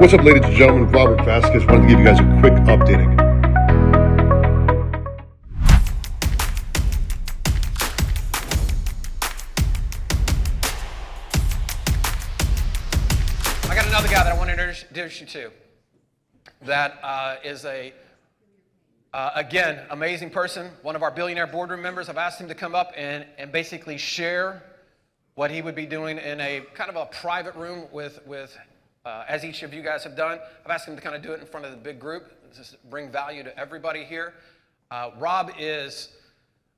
What's up, ladies and gentlemen? Robert Vazquez. Wanted to give you guys a quick update. I got another guy that I want to introduce you to. That is again, amazing person. One of our billionaire boardroom members. I've asked him to come up and basically share what he would be doing in a kind of a private room with as each of you guys have done. I've asked him to kind of do it in front of the big group, just bring value to everybody here. Rob is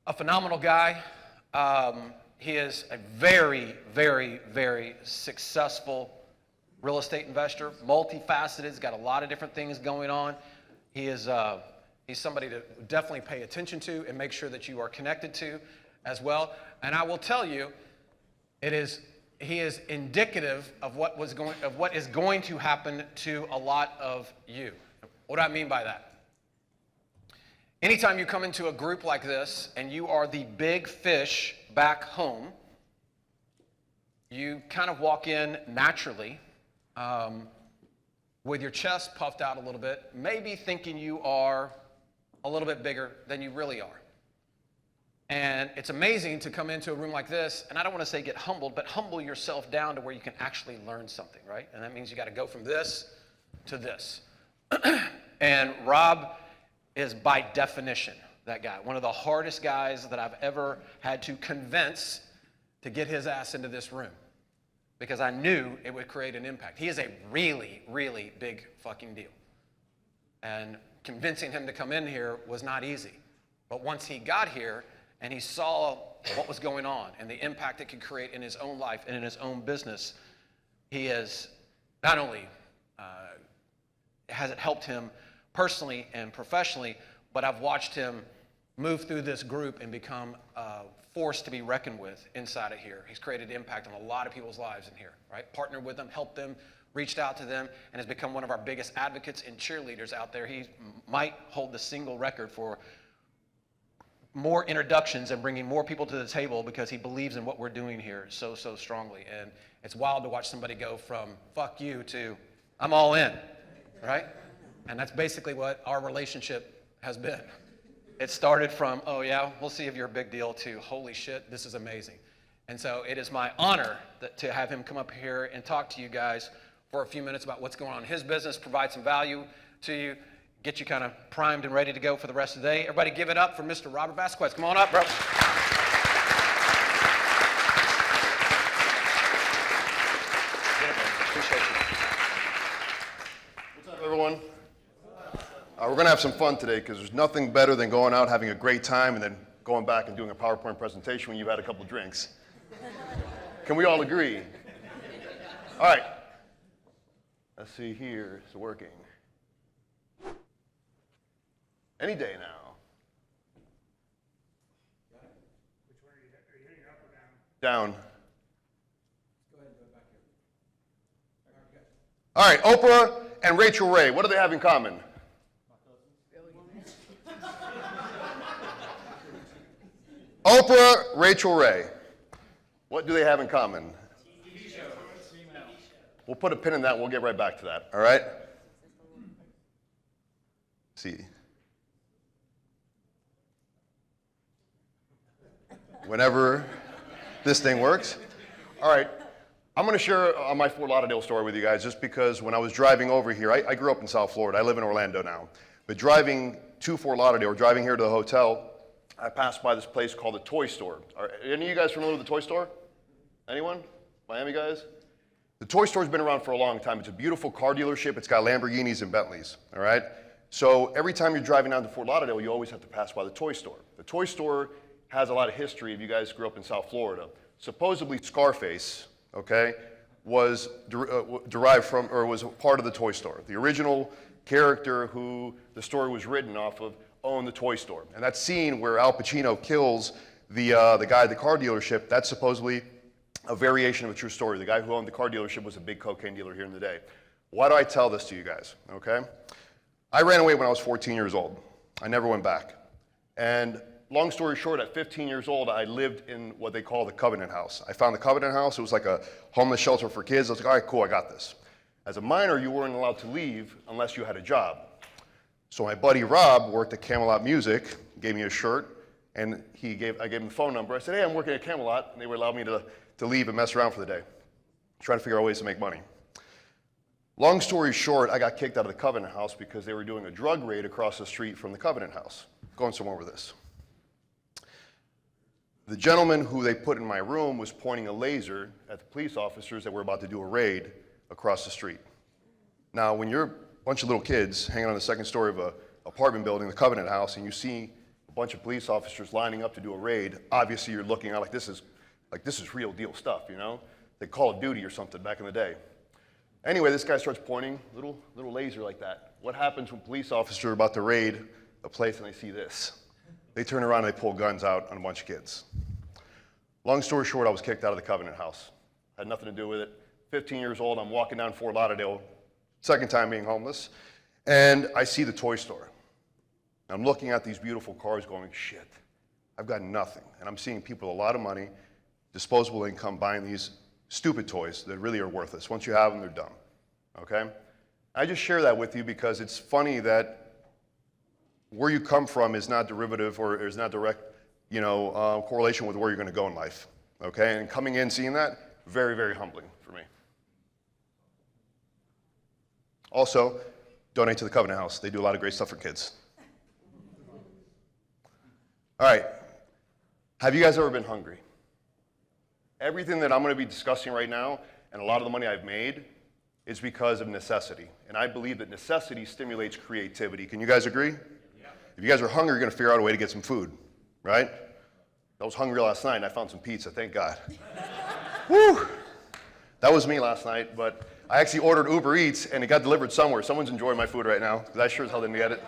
a phenomenal guy. He is a very, very, very successful real estate investor, multifaceted. He's got a lot of different things going on. He's somebody to definitely pay attention to and make sure that you are connected to as well. And I will tell you, he is indicative of what is going to happen to a lot of you. What do I mean by that? Anytime you come into a group like this and you are the big fish back home, you kind of walk in naturally with your chest puffed out a little bit, maybe thinking you are a little bit bigger than you really are. And it's amazing to come into a room like this, and I don't want to say get humbled, but humble yourself down to where you can actually learn something, right? And that means you got to go from this to this. And Rob is by definition that guy. One of the hardest guys that I've ever had to convince to get his ass into this room, because I knew it would create an impact. He is a really, really big fucking deal. And convincing him to come in here was not easy. But once he got here and he saw what was going on and the impact it could create in his own life and in his own business, he is not only has it helped him personally and professionally, but I've watched him move through this group and become a force to be reckoned with inside of here. He's created impact on a lot of people's lives in here, right? Partnered with them, helped them, reached out to them, and has become one of our biggest advocates and cheerleaders out there. He might hold the single record for more introductions and bringing more people to the table because he believes in what we're doing here so strongly. And it's wild to watch somebody go from fuck you to I'm all in, right? And that's basically what our relationship has been. It started from, oh yeah, we'll see if you're a big deal, to holy shit, this is amazing. And so it is my honor to have him come up here and talk to you guys for a few minutes about what's going on in his business, provide some value to you, get you kind of primed and ready to go for the rest of the day. Everybody give it up for Mr. Robert Vazquez. Come on up, bro. Appreciate you. What's up, everyone? We're going to have some fun today because there's nothing better than going out, having a great time, and then going back and doing a PowerPoint presentation when you've had a couple drinks. Can we all agree? All right. Let's see here. It's working. Any day now. Which one are you hitting, up or down? Down. Go ahead and go back here. All right, Oprah and Rachel Ray, what do they have in common? Oprah, Rachel Ray, what do they have in common? TV show. We'll put a pin in that, we'll get right back to that, all right? See. Whenever this thing works. All right, I'm going to share my Fort Lauderdale story with you guys just because when I was driving over here, I grew up in South Florida. I live in Orlando now. But driving to Fort Lauderdale, or driving here to the hotel, I passed by this place called the Toy Store. Are any of you guys familiar with the Toy Store? Anyone? Miami guys? The Toy Store's been around for a long time. It's a beautiful car dealership. It's got Lamborghinis and Bentleys, all right? So every time you're driving down to Fort Lauderdale, you always have to pass by the Toy Store. The Toy Store has a lot of history if you guys grew up in South Florida. Supposedly Scarface, okay, was derived from, or was a part of the Toy Store. The original character who the story was written off of owned the Toy Store. And that scene where Al Pacino kills the guy at the car dealership, that's supposedly a variation of a true story. The guy who owned the car dealership was a big cocaine dealer here in the day. Why do I tell this to you guys, okay? I ran away when I was 14 years old. I never went back. And long story short, at 15 years old, I lived in what they call the Covenant House. I found the Covenant House. It was like a homeless shelter for kids. I was like, all right, cool, I got this. As a minor, you weren't allowed to leave unless you had a job. So my buddy Rob worked at Camelot Music, gave me a shirt, and I gave him the phone number. I said, hey, I'm working at Camelot, and they would allow me to leave and mess around for the day, trying to figure out ways to make money. Long story short, I got kicked out of the Covenant House because they were doing a drug raid across the street from the Covenant House. Going somewhere with this. The gentleman who they put in my room was pointing a laser at the police officers that were about to do a raid across the street. Now, when you're a bunch of little kids hanging on the second story of an apartment building, the Covenant House, and you see a bunch of police officers lining up to do a raid, obviously you're looking out like this is real deal stuff, you know? Like Call of Duty or something back in the day. Anyway, this guy starts pointing, little laser like that. What happens when police officers are about to raid a place and they see this? They turn around and they pull guns out on a bunch of kids. Long story short, I was kicked out of the Covenant House. Had nothing to do with it. 15 years old, I'm walking down Fort Lauderdale, second time being homeless, and I see the toy store. I'm looking at these beautiful cars going, shit, I've got nothing. And I'm seeing people with a lot of money, disposable income, buying these stupid toys that really are worthless. Once you have them, they're dumb, okay? I just share that with you because it's funny that where you come from is not derivative or is not direct, correlation with where you're gonna go in life, okay? And coming in, seeing that, very, very humbling for me. Also, donate to the Covenant House. They do a lot of great stuff for kids. All right, have you guys ever been hungry? Everything that I'm going to be discussing right now, and a lot of the money I've made, is because of necessity. And I believe that necessity stimulates creativity. Can you guys agree? Yeah. If you guys are hungry, you're going to figure out a way to get some food, right? I was hungry last night, and I found some pizza, thank God. Woo! That was me last night, but I actually ordered Uber Eats, and it got delivered somewhere. Someone's enjoying my food right now, because I sure as hell didn't get it.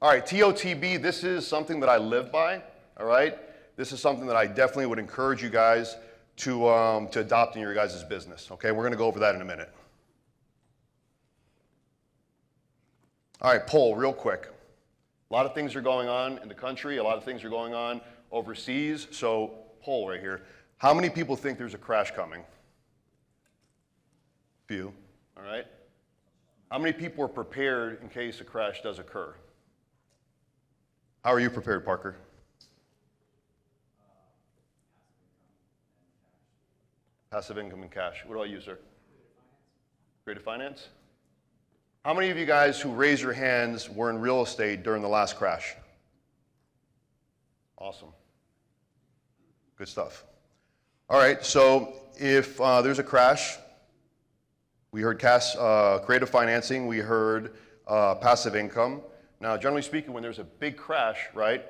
All right, TOTB, this is something that I live by. All right? This is something that I definitely would encourage you guys to adopt in your guys' business. Okay? We're going to go over that in a minute. All right, poll, real quick. A lot of things are going on in the country. A lot of things are going on overseas. So, poll right here. How many people think there's a crash coming? Few. All right? How many people are prepared in case a crash does occur? How are you prepared, Parker? Passive income and cash. What about you, sir? Creative finance? How many of you guys who raised your hands were in real estate during the last crash? Awesome. Good stuff. All right, so if there's a crash, we heard creative financing, we heard passive income. Now, generally speaking, when there's a big crash, right,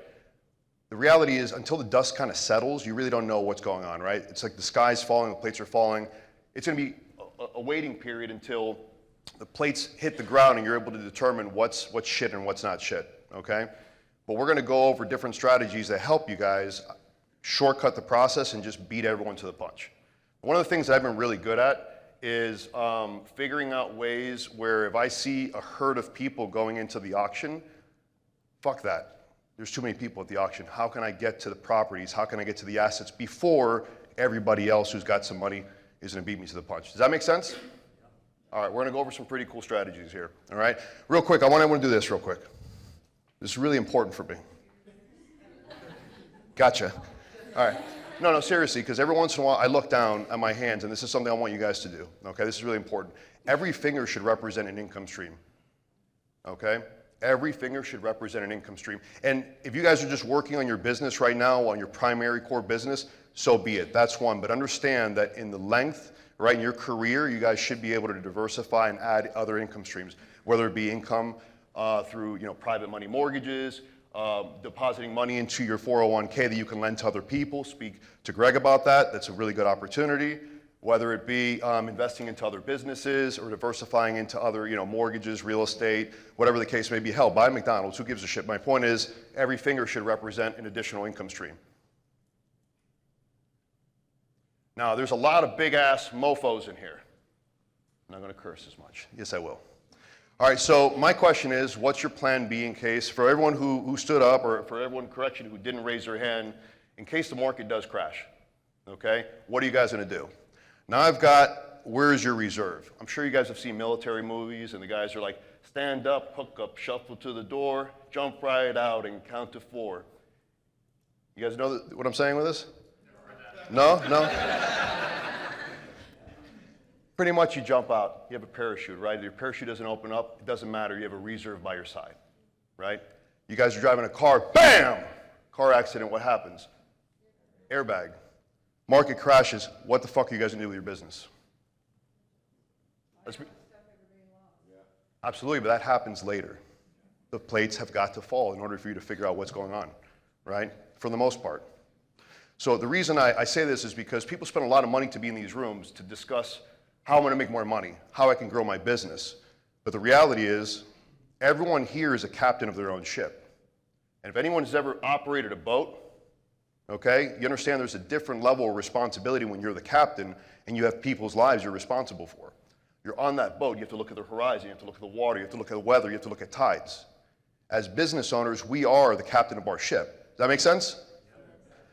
the reality is until the dust kind of settles, you really don't know what's going on, right? It's like the sky's falling, the plates are falling. It's going to be a waiting period until the plates hit the ground and you're able to determine what's shit and what's not shit, okay? But we're going to go over different strategies that help you guys shortcut the process and just beat everyone to the punch. One of the things that I've been really good at is figuring out ways where if I see a herd of people going into the auction, fuck that. There's too many people at the auction. How can I get to the properties? How can I get to the assets before everybody else who's got some money is going to beat me to the punch? Does that make sense? All right, we're going to go over some pretty cool strategies here. All right, real quick, I want to do this real quick. This is really important for me. Gotcha. All right. No, seriously, because every once in a while I look down at my hands, and this is something I want you guys to do. Okay, this is really important. Every finger should represent an income stream. Okay? Every finger should represent an income stream. And if you guys are just working on your business right now, on your primary core business, so be it. That's one. But understand that in the length, right, in your career, you guys should be able to diversify and add other income streams, whether it be income through private money mortgages, depositing money into your 401k that you can lend to other people. Speak to Greg about that. That's a really good opportunity. Whether it be investing into other businesses or diversifying into other, mortgages, real estate, whatever the case may be. Hell, buy McDonald's, who gives a shit? My point is, every finger should represent an additional income stream. Now, there's a lot of big-ass mofos in here. I'm not going to curse as much. Yes, I will. All right, so my question is, what's your plan B in case, for everyone who stood up, or for everyone, correction, who didn't raise their hand, in case the market does crash, okay? What are you guys going to do? Now I've got, where's your reserve? I'm sure you guys have seen military movies and the guys are like, stand up, hook up, shuffle to the door, jump right out and count to 4. You guys know what I'm saying with this? No? No? Pretty much you jump out, you have a parachute, right? If your parachute doesn't open up, it doesn't matter, you have a reserve by your side, right? You guys are driving a car, bam! Car accident, what happens? Airbag. Market crashes, what the fuck are you guys gonna do with your business? Absolutely, but that happens later. The plates have got to fall in order for you to figure out what's going on, right? For the most part. So the reason I say this is because people spend a lot of money to be in these rooms to discuss how I'm gonna make more money, how I can grow my business. But the reality is, everyone here is a captain of their own ship. And if anyone has ever operated a boat, okay, you understand there's a different level of responsibility when you're the captain and you have people's lives you're responsible for. You're on that boat, you have to look at the horizon, you have to look at the water, you have to look at the weather, you have to look at tides. As business owners, we are the captain of our ship. Does that make sense?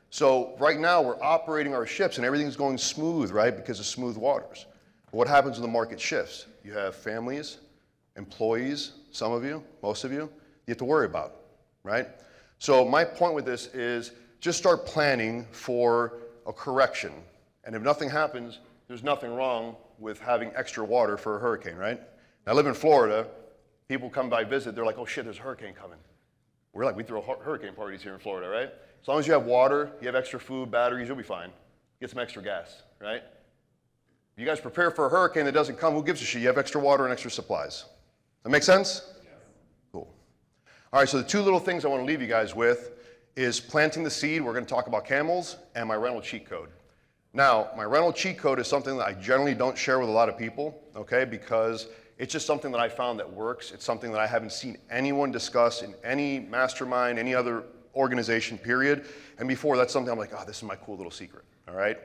So right now we're operating our ships and everything's going smooth, right, because of smooth waters. But what happens when the market shifts? You have families, employees, some of you, most of you have to worry about, right? So my point with this is just start planning for a correction. And if nothing happens, there's nothing wrong with having extra water for a hurricane, right? I live in Florida. People come by visit, they're like, oh shit, there's a hurricane coming. We're like, we throw hurricane parties here in Florida, right? As long as you have water, you have extra food, batteries, you'll be fine. Get some extra gas, right? If you guys prepare for a hurricane that doesn't come, who gives a shit? You have extra water and extra supplies. That make sense? Yeah. Cool. All right, so the 2 little things I want to leave you guys with is planting the seed. We're going to talk about camels and my rental cheat code. Now, my rental cheat code is something that I generally don't share with a lot of people, okay, because it's just something that I found that works. It's something that I haven't seen anyone discuss in any mastermind, any other organization, period. And before, that's something I'm like, oh, this is my cool little secret, all right?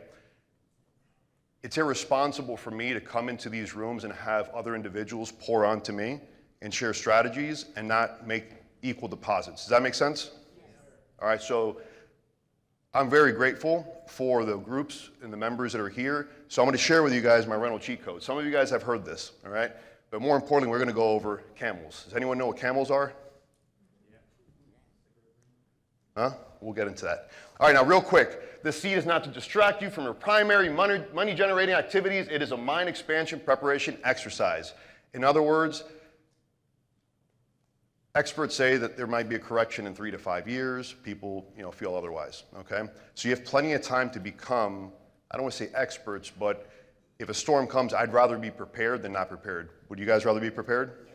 It's irresponsible for me to come into these rooms and have other individuals pour onto me and share strategies and not make equal deposits. Does that make sense? Yes. All right, so I'm very grateful for the groups and the members that are here. So I'm going to share with you guys my rental cheat code. Some of you guys have heard this, all right? But more importantly, we're going to go over camels. Does anyone know what camels are? Huh? We'll get into that. All right, now real quick, this seed is not to distract you from your primary money-generating activities. It is a mind expansion preparation exercise. In other words, experts say that there might be a correction in 3 to 5 years. People, feel otherwise, okay? So you have plenty of time to become, I don't want to say experts, but if a storm comes, I'd rather be prepared than not prepared. Would you guys rather be prepared?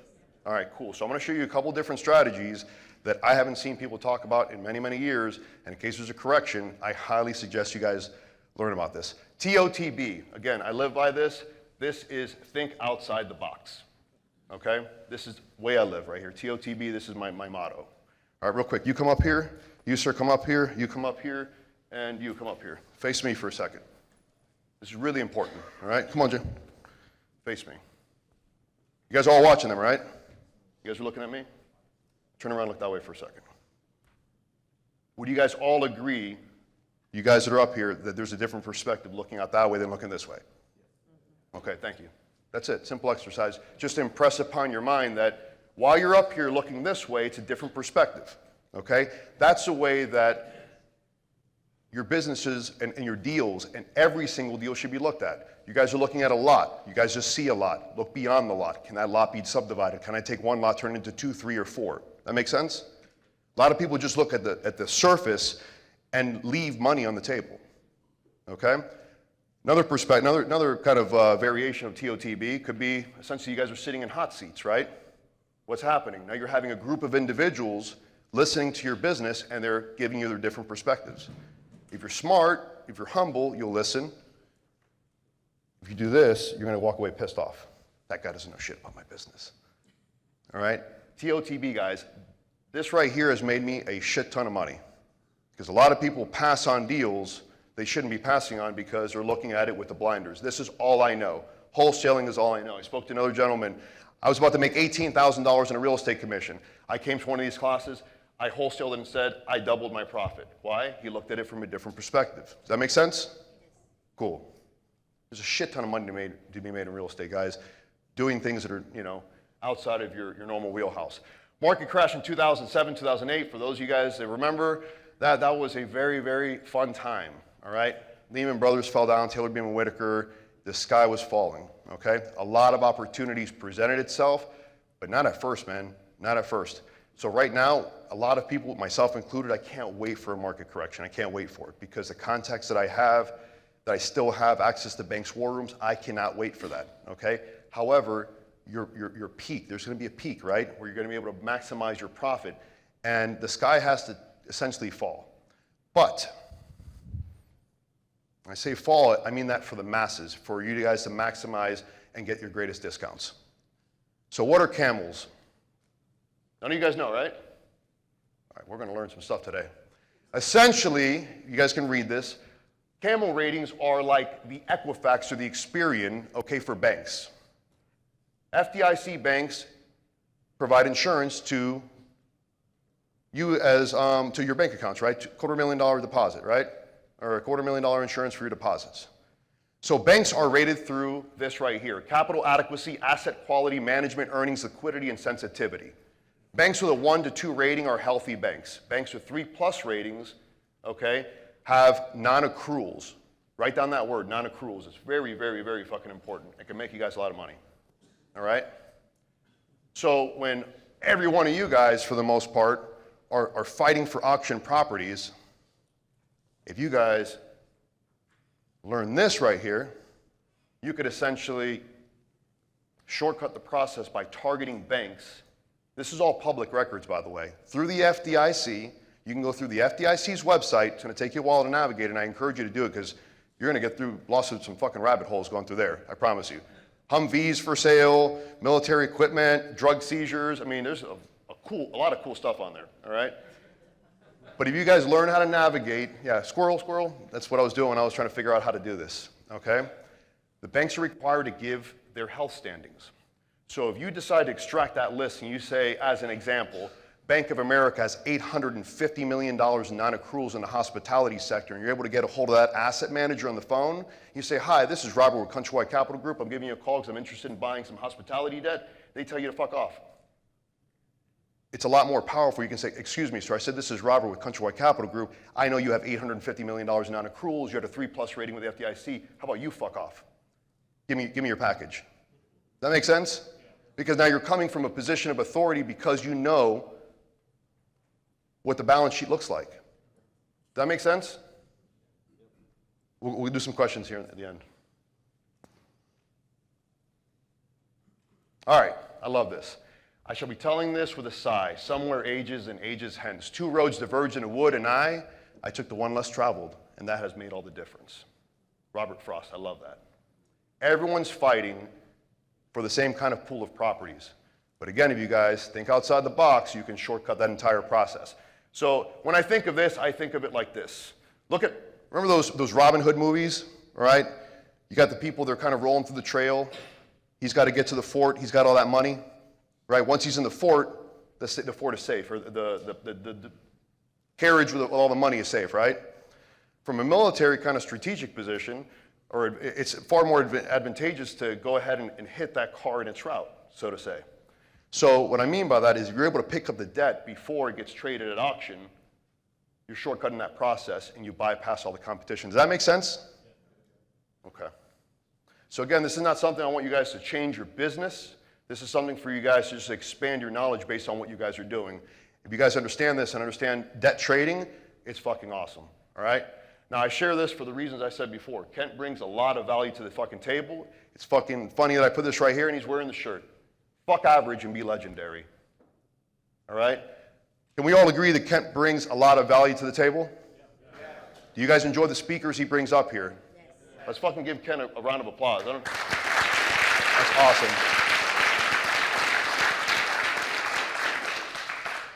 All right, cool. So I'm going to show you a couple different strategies that I haven't seen people talk about in many, many years. And in case there's a correction, I highly suggest you guys learn about this. TOTB, again, I live by this. This is think outside the box, okay? This is the way I live right here. TOTB, this is my motto. All right, real quick, you come up here, you sir come up here, you come up here, and you come up here. Face me for a second. This is really important, all right? Come on, Jim. Face me. You guys are all watching them, right? You guys are looking at me? Turn around and look that way for a second. Would you guys all agree, you guys that are up here, that there's a different perspective looking out that way than looking this way? Okay, thank you. That's it, simple exercise. Just to impress upon your mind that while you're up here looking this way, it's a different perspective, okay? That's the way that your businesses and your deals and every single deal should be looked at. You guys are looking at a lot. You guys just see a lot. Look beyond the lot. Can that lot be subdivided? Can I take one lot, turn it into 2, 3, or 4? That make sense? A lot of people just look at the surface and leave money on the table, okay? Another perspective, another kind of variation of TOTB could be essentially you guys are sitting in hot seats, right? What's happening? Now you're having a group of individuals listening to your business and they're giving you their different perspectives. If you're smart, if you're humble, you'll listen. If you do this, you're going to walk away pissed off. That guy doesn't know shit about my business. All right? TOTB, guys, this right here has made me a shit ton of money. Because a lot of people pass on deals they shouldn't be passing on because they're looking at it with the blinders. This is all I know. Wholesaling is all I know. I spoke to another gentleman. I was about to make $18,000 in a real estate commission. I came to one of these classes. I wholesaled it and said, I doubled my profit. Why? He looked at it from a different perspective. Does that make sense? Cool. There's a shit ton of money to be made in real estate, guys, doing things that are, outside of your normal wheelhouse. Market crash in 2007, 2008, for those of you guys that remember, that was a very, very fun time, all right? Lehman Brothers fell down, Taylor Beaman Whitaker, the sky was falling, okay? A lot of opportunities presented itself, but not at first, man, not at first. So right now, a lot of people, myself included, I can't wait for a market correction. I can't wait for it because the contacts that I have, that I still have access to banks' war rooms, I cannot wait for that, okay? However, your peak, there's gonna be a peak, right? Where you're gonna be able to maximize your profit, and the sky has to essentially fall. But, when I say fall, I mean that for the masses, for you guys to maximize and get your greatest discounts. So what are camels? None of you guys know, right? All right, we're gonna learn some stuff today. Essentially, you guys can read this, camel ratings are like the Equifax or the Experian, okay, for banks. FDIC banks provide insurance to you as, to your bank accounts, right? $250,000 deposit, right? Or $250,000 insurance for your deposits. So banks are rated through this right here, capital adequacy, asset quality, management, earnings, liquidity, and sensitivity. Banks with a 1 to 2 rating are healthy banks. Banks with 3+ ratings, okay, have non-accruals. Write down that word, non-accruals. It's very, very, very fucking important. It can make you guys a lot of money, all right? So when every one of you guys, for the most part, are fighting for auction properties, if you guys learn this right here, you could essentially shortcut the process by targeting banks. This is all public records, by the way. Through the FDIC, you can go through the FDIC's website. It's going to take you a while to navigate, and I encourage you to do it because you're going to get through lost some fucking rabbit holes going through there, I promise you. Humvees for sale, military equipment, drug seizures. I mean, there's a lot of cool stuff on there, all right? But if you guys learn how to navigate, yeah, squirrel, that's what I was doing when I was trying to figure out how to do this, okay? The banks are required to give their health standings. So if you decide to extract that list and you say, as an example, Bank of America has $850 million in non-accruals in the hospitality sector, and you're able to get a hold of that asset manager on the phone, you say, hi, this is Robert with Countrywide Capital Group. I'm giving you a call because I'm interested in buying some hospitality debt. They tell you to fuck off. It's a lot more powerful. You can say, excuse me, sir, I said this is Robert with Countrywide Capital Group. I know you have $850 million in non-accruals. You had a 3+ rating with the FDIC. How about you fuck off? Give me your package. Does that make sense? Because now you're coming from a position of authority because you know what the balance sheet looks like. Does that make sense? We'll do some questions here at the end. All right, I love this. I shall be telling this with a sigh, somewhere ages and ages hence. 2 roads diverged in a wood, and I took the one less traveled, and that has made all the difference. Robert Frost, I love that. Everyone's fighting for the same kind of pool of properties. But again, if you guys think outside the box, you can shortcut that entire process. So when I think of this, I think of it like this. Remember those Robin Hood movies, all right? You got the people, they're kind of rolling through the trail. He's got to get to the fort. He's got all that money, right? Once he's in the fort is safe, or the carriage with all the money is safe, right? From a military kind of strategic position, or it's far more advantageous to go ahead and hit that car in its route, so to say. So what I mean by that is if you're able to pick up the debt before it gets traded at auction, you're shortcutting that process and you bypass all the competition. Does that make sense? Okay. So again, this is not something I want you guys to change your business. This is something for you guys to just expand your knowledge based on what you guys are doing. If you guys understand this and understand debt trading, it's fucking awesome, all right? Now, I share this for the reasons I said before. Kent brings a lot of value to the fucking table. It's fucking funny that I put this right here and he's wearing the shirt. Fuck average and be legendary. All right? Can we all agree that Kent brings a lot of value to the table? Yeah. Do you guys enjoy the speakers he brings up here? Yes. Let's fucking give Kent a round of applause. That's awesome.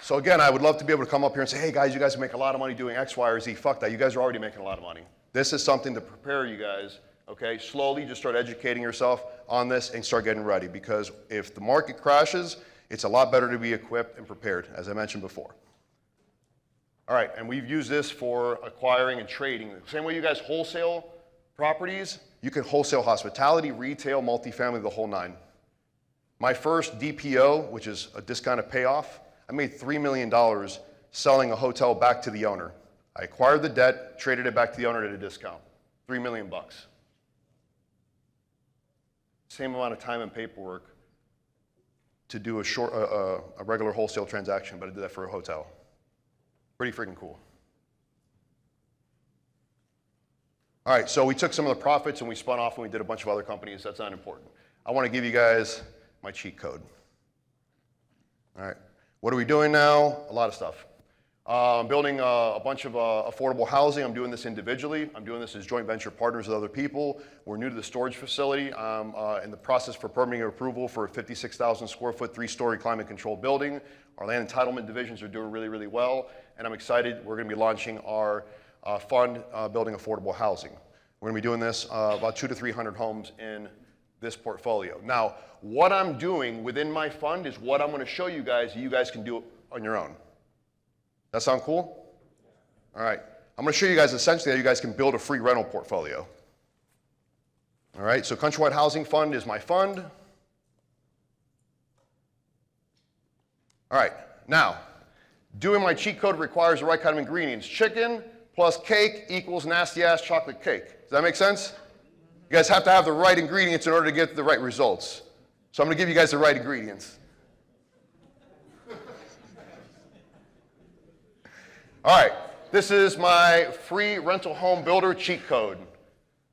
So again, I would love to be able to come up here and say, hey guys, you guys make a lot of money doing X, Y, or Z. Fuck that, you guys are already making a lot of money. This is something to prepare you guys, okay? Slowly just start educating yourself on this and start getting ready, because if the market crashes, it's a lot better to be equipped and prepared, as I mentioned before. All right, and we've used this for acquiring and trading. The same way you guys wholesale properties, you can wholesale hospitality, retail, multifamily, the whole nine. My first DPO, which is a discounted payoff, I made $3 million selling a hotel back to the owner. I acquired the debt, traded it back to the owner at a discount. $3 million. Same amount of time and paperwork to do a regular wholesale transaction, but I did that for a hotel. Pretty freaking cool. All right, so we took some of the profits and we spun off and we did a bunch of other companies. That's not important. I want to give you guys my cheat code. All right, what are we doing now? A lot of stuff. I'm building a bunch of affordable housing. I'm doing this individually. I'm doing this as joint venture partners with other people. We're new to the storage facility. I'm in the process for permitting approval for a 56,000 square foot, 3-story climate controlled building. Our land entitlement divisions are doing really, really well. And I'm excited. We're going to be launching our fund building affordable housing. We're going to be doing this about 200 to 300 homes in this portfolio. Now, what I'm doing within my fund is what I'm going to show you guys. You guys can do it on your own. That sound cool? All right. I'm going to show you guys essentially how you guys can build a free rental portfolio. All right. So Countrywide Housing Fund is my fund. All right. Now, doing my cheat code requires the right kind of ingredients. Chicken plus cake equals nasty-ass chocolate cake. Does that make sense? You guys have to have the right ingredients in order to get the right results. So I'm going to give you guys the right ingredients. All right, this is my free rental home builder cheat code.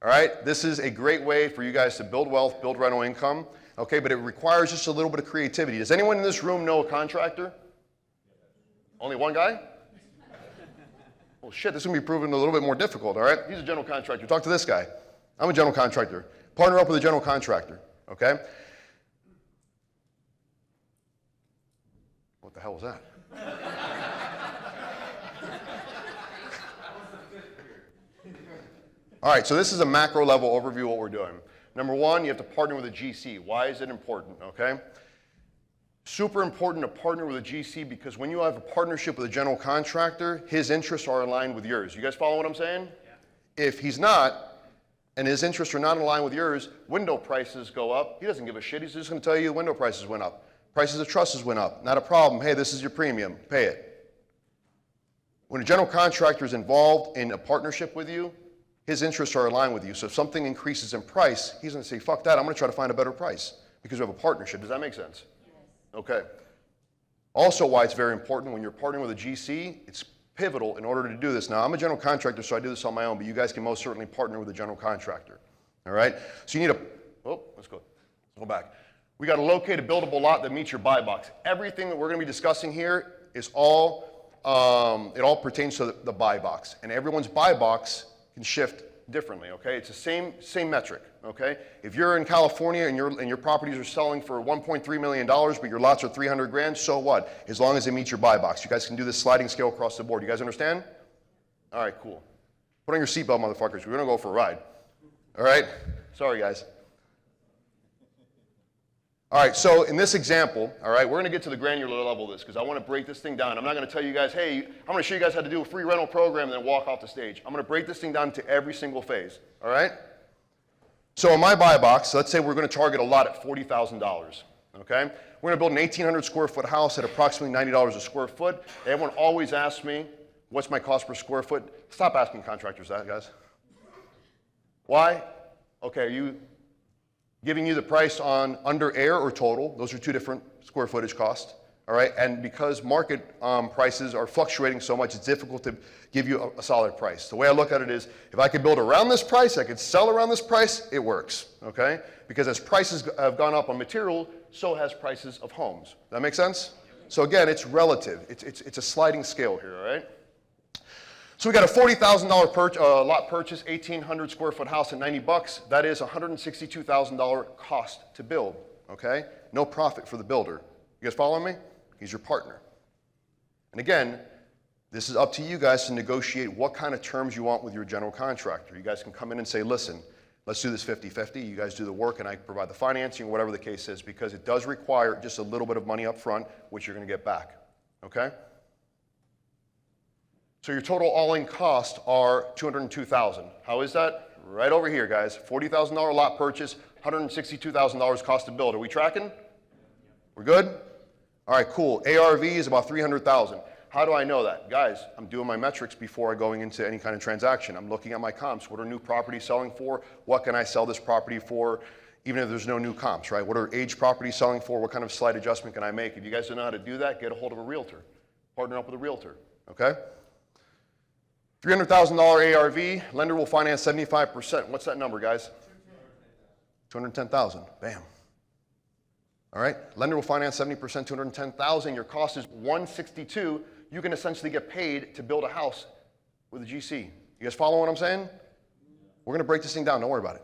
All right, this is a great way for you guys to build wealth, build rental income. Okay, but it requires just a little bit of creativity. Does anyone in this room know a contractor? Only one guy? Well, shit, this is going to be proven a little bit more difficult, all right? He's a general contractor. Talk to this guy. I'm a general contractor. Partner up with a general contractor, okay? What the hell was that? All right, so this is a macro level overview of what we're doing. Number one, you have to partner with a GC. Why is it important, okay? Super important to partner with a GC because when you have a partnership with a general contractor, his interests are aligned with yours. You guys follow what I'm saying? Yeah. If he's not, and his interests are not aligned with yours, window prices go up. He doesn't give a shit. He's just going to tell you window prices went up. Prices of trusses went up. Not a problem. Hey, this is your premium. Pay it. When a general contractor is involved in a partnership with you, his interests are aligned with you. So if something increases in price, he's going to say, fuck that, I'm going to try to find a better price because we have a partnership. Does that make sense? Yes. Okay. Also why it's very important when you're partnering with a GC, it's pivotal in order to do this. Now, I'm a general contractor, so I do this on my own, but you guys can most certainly partner with a general contractor. All right? So you need let's go back. We got to locate a buildable lot that meets your buy box. Everything that we're going to be discussing here is it all pertains to the buy box. And everyone's buy box can shift differently, okay? It's the same metric, okay? If you're in California and your properties are selling for $1.3 million, but your lots are 300 grand, so what? As long as they meet your buy box. You guys can do this sliding scale across the board. You guys understand? All right, cool. Put on your seatbelt, motherfuckers. We're gonna go for a ride. All right? Sorry, guys. All right, so in this example, all right, we're going to get to the granular level of this because I want to break this thing down. I'm not going to tell you guys, hey, I'm going to show you guys how to do a free rental program and then walk off the stage. I'm going to break this thing down to every single phase, all right? So in my buy box, let's say we're going to target a lot at $40,000, okay? We're going to build an 1,800 square foot house at approximately $90 a square foot. Everyone always asks me, what's my cost per square foot? Stop asking contractors that, guys. Why? Okay, are you giving you the price on under air or total? Those are two different square footage costs, all right? And because market prices are fluctuating so much, it's difficult to give you a solid price. The way I look at it is, if I could build around this price, I could sell around this price, it works, okay? Because as prices have gone up on material, so has prices of homes. That make sense? So again, it's relative. It's a sliding scale here, all right? So we got a $40,000 lot purchase, 1,800 square foot house at $90. That is $162,000 cost to build, okay? No profit for the builder. You guys following me? He's your partner. And again, this is up to you guys to negotiate what kind of terms you want with your general contractor. You guys can come in and say, listen, let's do this 50-50. You guys do the work and I provide the financing, whatever the case is, because it does require just a little bit of money up front, which you're going to get back, okay? So your total all-in costs are $202,000. How is that? right over here, guys. $40,000 lot purchase, $162,000 cost to build. Are we tracking? We're good? All right, cool. ARV is about $300,000. How do I know that? Guys, I'm doing my metrics before going into any kind of transaction. I'm looking at my comps. What are new properties selling for? What can I sell this property for, even if there's no new comps, right? What are age properties selling for? What kind of slight adjustment can I make? If you guys don't know how to do that, get a hold of a realtor. Partner up with a realtor, okay? $300,000 ARV, lender will finance 75%. What's that number, guys? $210,000, bam. All right, lender will finance 70%, $210,000. Your cost is $162,000. You can essentially get paid to build a house with a GC. You guys follow what I'm saying? We're gonna break this thing down, don't worry about it.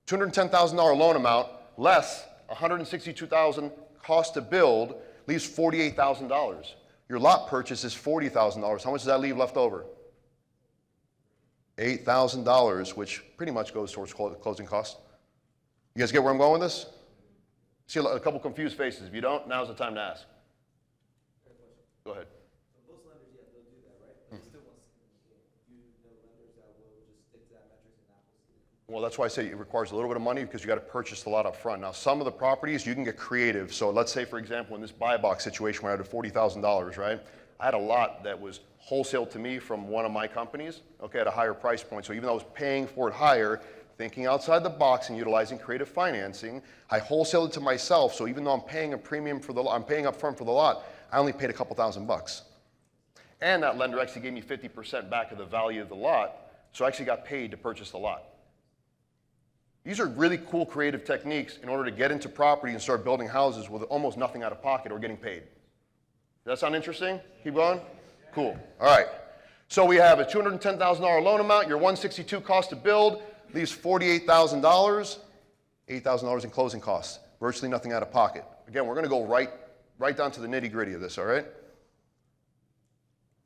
$210,000 loan amount, less $162,000 cost to build, leaves $48,000. Your lot purchase is $40,000. How much does that leave left over? $8,000, which pretty much goes towards closing costs. You guys get where I'm going with this? See a couple confused faces. If you don't, now's the time to ask. Go ahead. So most lenders, yeah, they'll do that, right? But they still want skin in the game. You know lenders that will just stick to that metrics and not proceed. Well, that's why I say it requires a little bit of money because you got to purchase the lot up front. Now, some of the properties you can get creative. So let's say, for example, in this buy box situation where I had $40,000, right? I had a lot that was wholesaled to me from one of my companies, okay, at a higher price point. So even though I was paying for it higher, thinking outside the box and utilizing creative financing, I wholesaled it to myself. So even though I'm paying a premium for the lot, I'm paying up front for the lot, I only paid a couple $1,000. And that lender actually gave me 50% back of the value of the lot. So I actually got paid to purchase the lot. These are really cool creative techniques in order to get into property and start building houses with almost nothing out of pocket or getting paid. Does that sound interesting? Keep going? Cool. All right. So we have a $210,000 loan amount, your $162,000 cost to build, leaves $48,000, $8,000 in closing costs, virtually nothing out of pocket. Again, we're going to go right down to the nitty gritty of this, all right?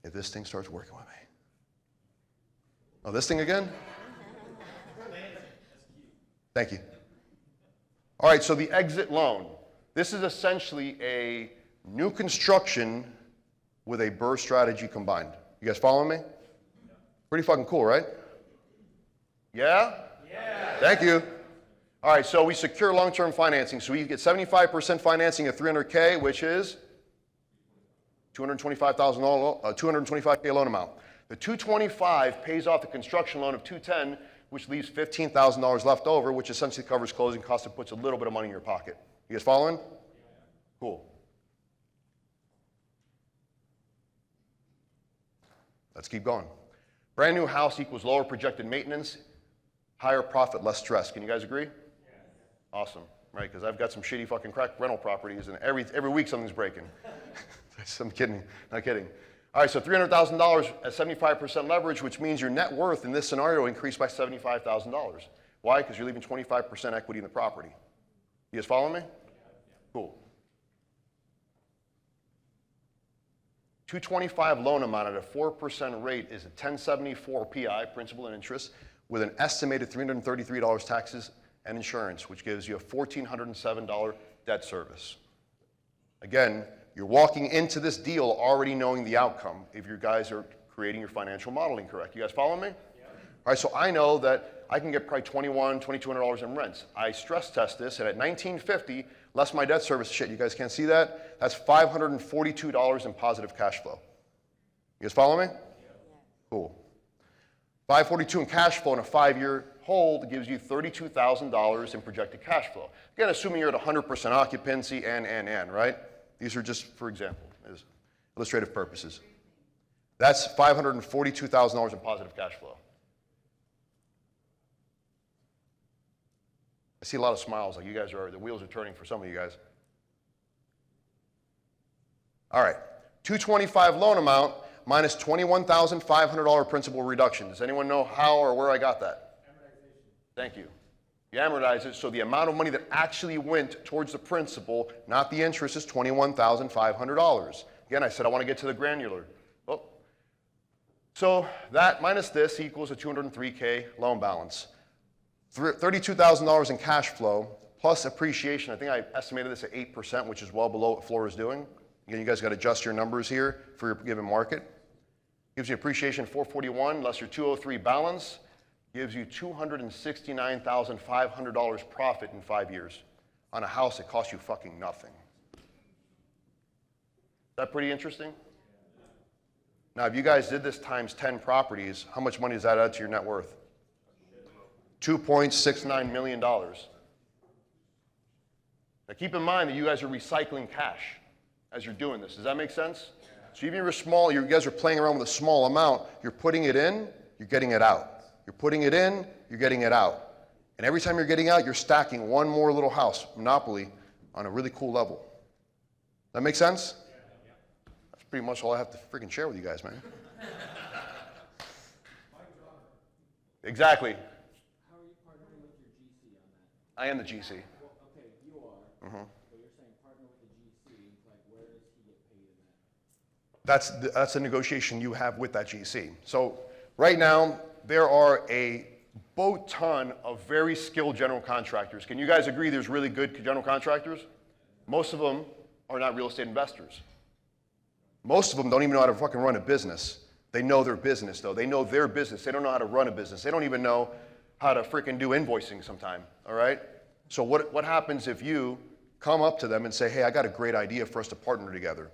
If this thing starts working with me. Oh, this thing again? Thank you. All right, so the exit loan. This is essentially a new construction with a BRRRR strategy combined. You guys following me? Pretty fucking cool, right? Yeah? Yeah. Thank you. All right, so we secure long-term financing. So we get 75% financing at $300K, which is $225K loan amount. The $225 pays off the construction loan of $210, which leaves $15,000 left over, which essentially covers closing costs and puts a little bit of money in your pocket. You guys following? Cool. Let's keep going. Brand new house equals lower projected maintenance, higher profit, less stress. Can you guys agree? Awesome, right? Because I've got some shitty fucking crack rental properties, and every week something's breaking. I'm kidding, not kidding. All right, so $300,000 at 75% leverage, which means your net worth in this scenario increased by $75,000. Why? Because you're leaving 25% equity in the property. You guys follow me? Cool. 225 loan amount at a 4% rate is a 1074 PI, principal and interest, with an estimated $333 taxes and insurance, which gives you a $1,407 debt service. Again, you're walking into this deal already knowing the outcome if you guys are creating your financial modeling correct. You guys follow me? Yeah. All right, so I know that I can get probably $2,200 in rents. I stress test this, and at $1,950, less my debt service, shit, you guys can't see that? That's $542 in positive cash flow. You guys follow me? Yeah. Cool. $542 in cash flow in a 5-year hold gives you $32,000 in projected cash flow. Again, assuming you're at 100% occupancy and, right? These are just, for example, as illustrative purposes. That's $542,000 in positive cash flow. I see a lot of smiles, like you guys are, the wheels are turning for some of you guys. All right, $225 loan amount minus $21,500 principal reduction. Does anyone know how or where I got that? Amortization. Thank you. You amortize it, so the amount of money that actually went towards the principal, not the interest, is $21,500. Again, I said I want to get to the granular. Oh. So that minus this equals a $203K loan balance. $32,000 in cash flow plus appreciation. I think I estimated this at 8%, which is well below what Florida's doing. Again, you guys got to adjust your numbers here for your given market. Gives you appreciation 441 less your 203 balance. gives you $269,500 profit in 5 years on a house that costs you fucking nothing. Is that pretty interesting? Now, if you guys did this times 10 properties, how much money does that add to your net worth? $2.69 million. Now, keep in mind that you guys are recycling cash as you're doing this. Does that make sense? So even if you're small, you guys are playing around with a small amount, you're putting it in, you're getting it out. You're putting it in, you're getting it out. And every time you're getting out, you're stacking one more little house, Monopoly, on a really cool level. That make sense? That's pretty much all I have to freaking share with you guys, man. Exactly. How are you partnering with your GC on that? I am the GC. Well, okay, you are, but you're saying partner with the GC, like where does he get paid in that? That's the negotiation you have with that GC. So right now, there are a boat ton of very skilled general contractors. Can you guys agree there's really good general contractors? Most of them are not real estate investors. Most of them don't even know how to fucking run a business. They know their business, though. They know their business. They don't know how to run a business. They don't even know how to freaking do invoicing sometime, all right? So what happens if you come up to them and say, hey, I got a great idea for us to partner together?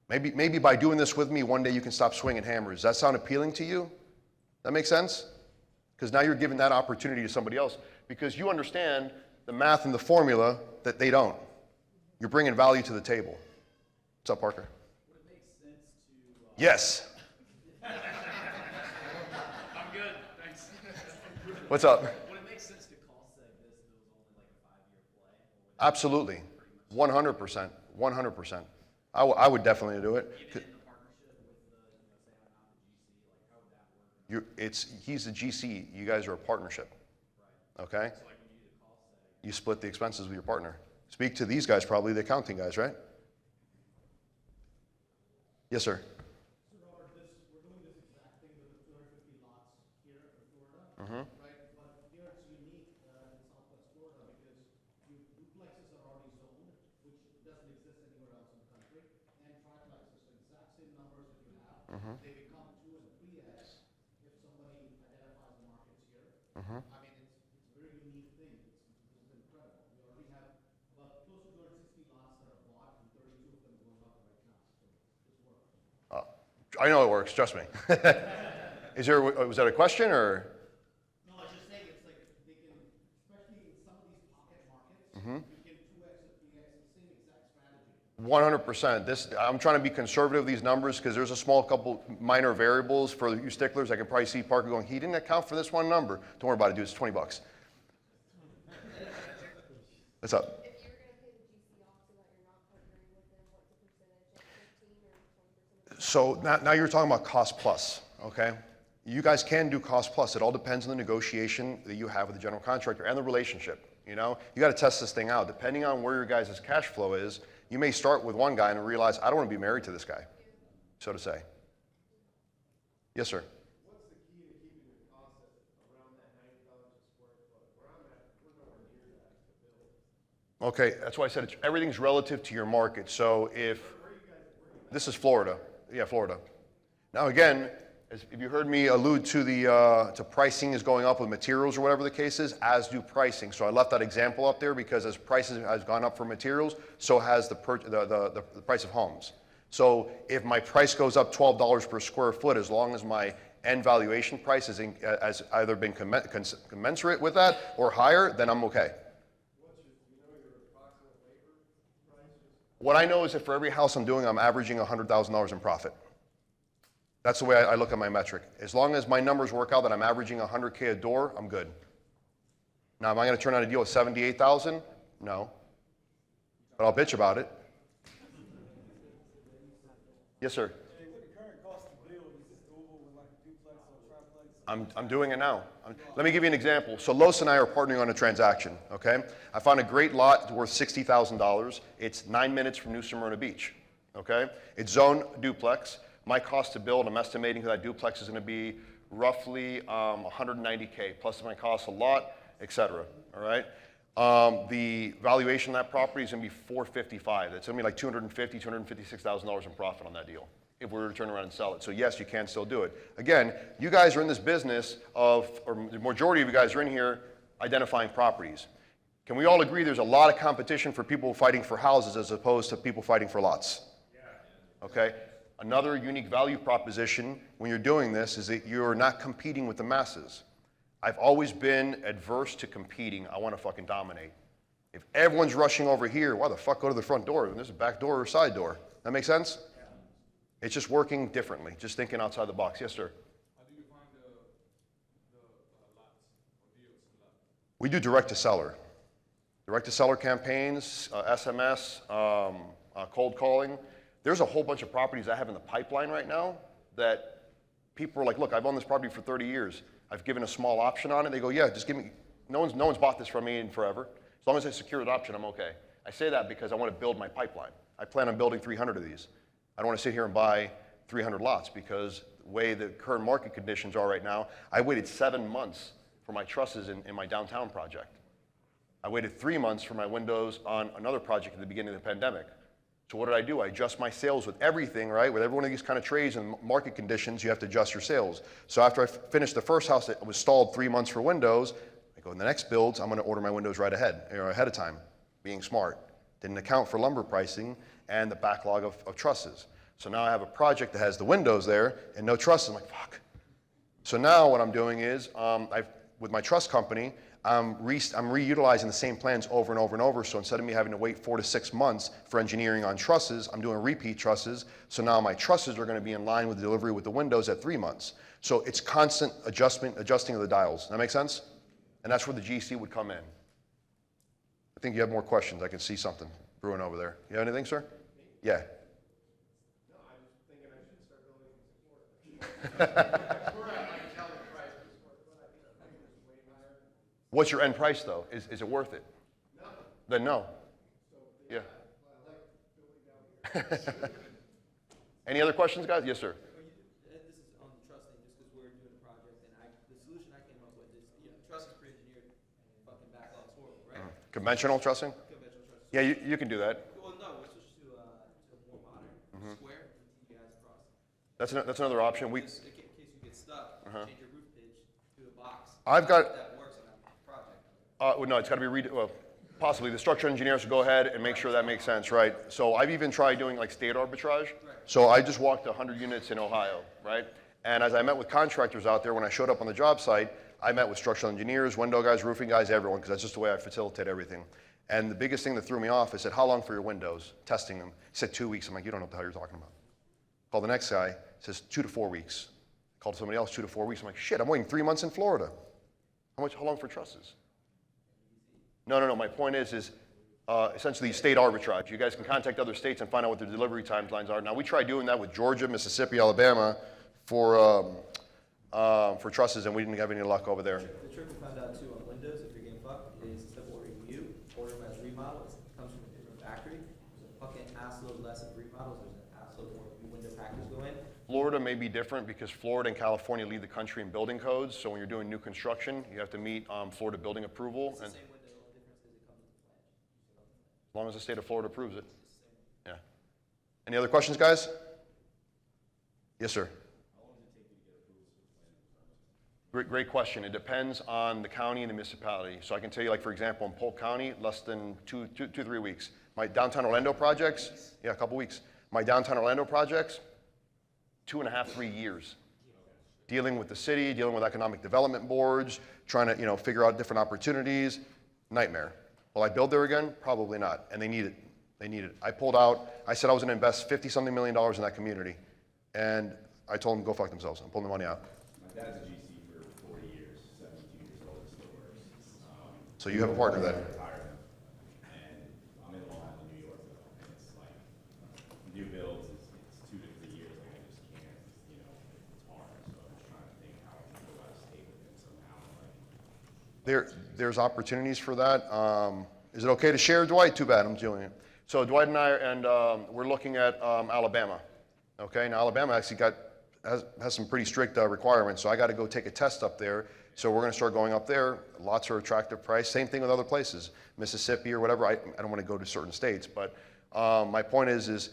Maybe by doing this with me, one day you can stop swinging hammers. Does that sound appealing to you? That make sense? Because now you're giving that opportunity to somebody else because you understand the math and the formula that they don't. You're bringing value to the table. What's up, Parker? Would it make sense to... Yes. I'm good, thanks. What's up? Would it make sense to cost seg this if it was only like a 5-year play? Absolutely. 100%. 100%. I would definitely do it. Even in the partnership with the, say I'm not the GC, like how would that work? He's the GC. You guys are a partnership. Right. Okay? So like when you do the cost seg, You split the expenses with your partner. Speak to these guys, probably the accounting guys, right? Yes, sir. So Robert, we're doing this exact thing with the 250 lots here in Florida, right? But here it's unique in Southwest Florida because duplexes are already zoned, which doesn't exist anywhere else in the country, and triplexes, the exact same numbers that you have, they become 2 and 3x if somebody identifies the markets here. I mean, it's a very unique thing. This is incredible. We already have about close to 260 lots that are bought, and 32 of them going up right now. So this works. I know it works, trust me. Was that a question or? No, I was just saying it's like they can, especially in some of these pocket markets, you can 2x or 3x, the same exact strategy. 100%. I'm trying to be conservative with these numbers because there's a small couple minor variables for you sticklers. I can probably see Parker going, he didn't account for this one number. Don't worry about it, dude. It's $20. What's up? If you were going to pay the GC off so that you're not partnering with them, what's the percentage? Like 15 or 20%? So now you're talking about cost plus, okay? You guys can do cost plus. It all depends on the negotiation that you have with the general contractor and the relationship. You know, you got to test this thing out. Depending on where your guys' cash flow is, you may start with one guy and realize, I don't want to be married to this guy, so to say. Yes, sir. What's the key to keeping the cost around that $90 a square foot? Where I'm at, we're nowhere near that to build. Okay, that's why I said everything's relative to your market. So if this is Florida, yeah, Florida. Now again, if you heard me allude to to pricing is going up with materials or whatever the case is, as do pricing. So I left that example up there because as prices has gone up for materials, so has the price of homes. So if my price goes up $12 per square foot, as long as my end valuation price has either been commensurate with that or higher, then I'm okay. What I know is that for every house I'm doing, I'm averaging $100,000 in profit. That's the way I look at my metric. As long as my numbers work out that I'm averaging $100K a door, I'm good. Now, am I going to turn out a deal with $78,000? No. But I'll bitch about it. Yes, sir. Hey, with the current cost to build, is this doable with like a duplex or triplex? I'm doing it now. Let me give you an example. So Los and I are partnering on a transaction, okay? I found a great lot worth $60,000. It's 9 minutes from New Smyrna Beach, okay? It's zone duplex. My cost to build, I'm estimating that duplex is going to be roughly $190K, plus my cost a lot, et cetera, all right? The valuation of that property is going to be $455. It's going to be like $250,000, $256,000 in profit on that deal. if we were to turn around and sell it. So yes, you can still do it. Again, you guys are in this business of, or the majority of you guys are in here identifying properties. Can we all agree there's a lot of competition for people fighting for houses as opposed to people fighting for lots? Okay? Another unique value proposition when you're doing this is that you're not competing with the masses. I've always been adverse to competing. I want to fucking dominate. If everyone's rushing over here, why the fuck go to the front door? There's a back door or side door. That make sense? It's just working differently, just thinking outside the box. Yes, sir? How do you find the lots or deals in lot? We do direct to seller. Direct to seller campaigns, SMS, cold calling. There's a whole bunch of properties I have in the pipeline right now that people are like, look, I've owned this property for 30 years. I've given a small option on it. They go, yeah, just give me, no one's bought this from me in forever. As long as I secure an option, I'm okay. I say that because I want to build my pipeline. I plan on building 300 of these. I don't want to sit here and buy 300 lots because the way the current market conditions are right now, I waited 7 months for my trusses in my downtown project. I waited 3 months for my windows on another project at the beginning of the pandemic. So what did I do? I adjust my sales with everything, right? With every one of these kind of trades and market conditions, you have to adjust your sales. So after I finished the first house that was stalled 3 months for windows, I go in the next builds, I'm going to order my windows right ahead of time, being smart. Didn't account for lumber pricing and the backlog of trusses. So now I have a project that has the windows there and no trusses. I'm like, fuck. So now what I'm doing is, with my truss company, I'm reutilizing the same plans over and over and over. So instead of me having to wait 4 to 6 months for engineering on trusses, I'm doing repeat trusses. So now my trusses are going to be in line with the delivery with the windows at 3 months. So it's constant adjusting of the dials. That make sense? And that's where the GC would come in. I think you have more questions. I can see something brewing over there. You have anything, sir? Yeah. No, I'm just thinking I should start building in support. We're at like selling price for support, but I think it's way higher. What's your end price, though? Is it worth it? No. Then no. So, Yeah. I like building down here. Any other questions, guys? Yes, sir. This is on the truss thing, just because we're doing a project, and the solution I came up with is, truss is pre-engineered, fucking backlog's horrible, right? Conventional trussing? Conventional truss. Yeah, you can do that. Well, no, we're switched to a more modern square with TPIs across. That's another option. Just in case you get stuck, change your roof pitch to a box. I've got- That works on that project. Well, no, it's got to be well, possibly the structural engineers will go ahead and make sure that makes sense, right? So I've even tried doing like state arbitrage. So I just walked 100 units in Ohio, right? And as I met with contractors out there, when I showed up on the job site, I met with structural engineers, window guys, roofing guys, everyone, because that's just the way I facilitate everything. And the biggest thing that threw me off is said, how long for your windows? Testing them. He said 2 weeks. I'm like, you don't know what the hell you're talking about. Called the next guy, says 2 to 4 weeks. Called somebody else, 2 to 4 weeks. I'm like, shit, I'm waiting 3 months in Florida. How long for trusses? No. My point is essentially state arbitrage. You guys can contact other states and find out what their delivery timelines are. Now, we tried doing that with Georgia, Mississippi, Alabama for trusses, and we didn't have any luck over there. The trick we found out too on Windows, if you're getting fucked, is instead of ordering new, order them as remodels. It comes from a different factory. There's a fucking assload less of remodels. There's an assload more new window packages go in. Florida may be different because Florida and California lead the country in building codes. So when you're doing new construction, you have to meet Florida building approval. It's the And same window, the only difference is it comes with the flange. as long as the state of Florida approves it. Yeah. Any other questions, guys? Yes, sir. Great question. It depends on the county and the municipality. So I can tell you, like, for example, in Polk County, less than 3 weeks. My downtown Orlando projects, yeah, a couple weeks. My downtown Orlando projects, 2.5, 3 years. Dealing with the city, dealing with economic development boards, trying to, figure out different opportunities. Nightmare. Will I build there again? Probably not. And they need it. They need it. I pulled out. I said I was going to invest $50-something million in that community. And I told them, go fuck themselves. I'm pulling the money out. My dad's a GC for 40 years, 72 years old, still works. So you have a partner then? Retirement. And I'm in Long Island, New York, though, and it's like new builds, it's 2 to 3 years. Like I just can't, it's hard. So I'm just trying to think how I can go out of state with it somehow. There's opportunities for that. Is it okay to share, Dwight? Too bad, I'm doing it. So Dwight and I, we're looking at Alabama. Okay, now Alabama actually has some pretty strict requirements, so I got to go take a test up there. So we're going to start going up there. Lots are attractive price. Same thing with other places, Mississippi or whatever. I don't want to go to certain states, but my point is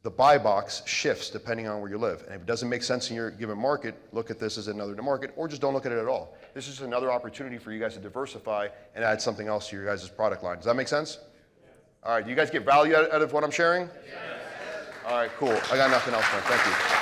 the buy box shifts depending on where you live. And if it doesn't make sense in your given market, look at this as another market, or just don't look at it at all. This is another opportunity for you guys to diversify and add something else to your guys' product line. Does that make sense? All right, do you guys get value out of what I'm sharing? Yes. All right, cool. I got nothing else, man. Thank you.